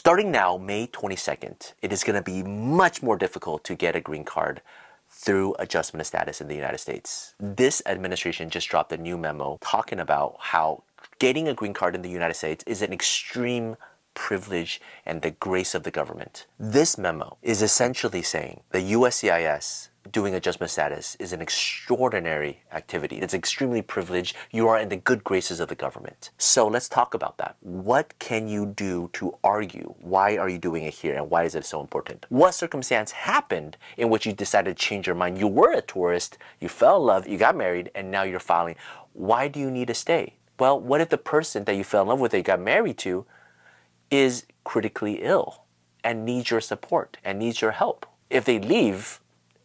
Starting now, May 22nd, it is going to be much more difficult to get a green card through adjustment of status in the United States. This administration just dropped a new memo talking about how getting a green card in the United States is an extreme privilege and the grace of the government. This memo is essentially saying the USCIS doing adjustment status is an extraordinary activity. It's extremely privileged. You are in the good graces of the government. So let's talk about that. What can you do to argue? Why are you doing it here and why is it so important? What circumstance happened in which you decided to change your mind? You were a tourist, you fell in love, you got married, and now you're filing. Why do you need to stay? Well, what if the person that you fell in love with, that you got married to, is critically ill and needs your support and needs your help? If they leave,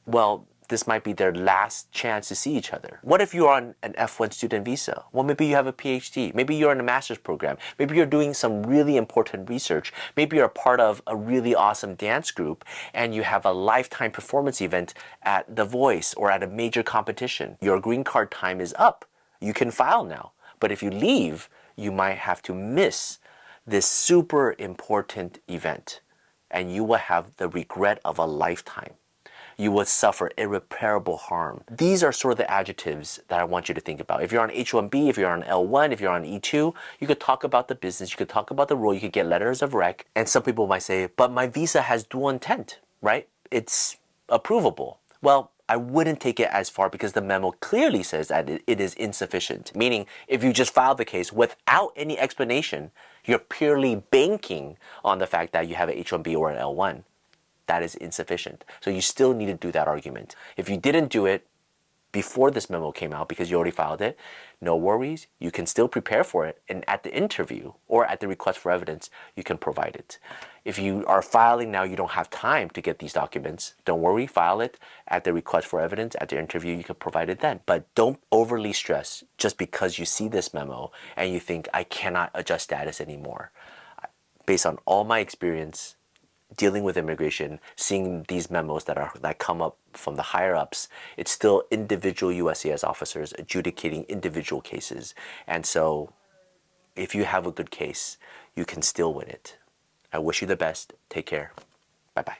well, this might be their last chance to see each other. What if you're on an F1 student visa? Well, maybe you have a PhD. Maybe you're in a master's program. Maybe you're doing some really important research. Maybe you're a part of a really awesome dance group and you have a lifetime performance event at The Voice or at a major competition. Your green card time is up. You can file now. But if you leave, you might have to miss this super important event and you will have the regret of a lifetime. You would suffer irreparable harm. These are sort of the adjectives that I want you to think about. If you're on H-1B, if you're on L-1, if you're on E-2, you could talk about the business, you could talk about the role, you could get letters of rec. And some people might say, but my visa has dual intent, right? It's approvable. Well, I wouldn't take it as far because the memo clearly says that it is insufficient. Meaning, if you just file the case without any explanation, you're purely banking on the fact that you have an H-1B or an L-1. That is insufficient. So you still need to do that argument. If you didn't do it before this memo came out because you already filed it, no worries. You can still prepare for it. And at the interview or at the request for evidence, you can provide it. If you are filing now, you don't have time to get these documents. Don't worry, file it at the request for evidence. At the interview, you can provide it then. But don't overly stress just because you see this memo and you think, I cannot adjust status anymore. Based on all my experience dealing with immigration, seeing these memos that come up from the higher ups, it's still individual USCIS officers adjudicating individual cases. And so if you have a good case, you can still win it. I wish you the best. Take care. Bye-bye.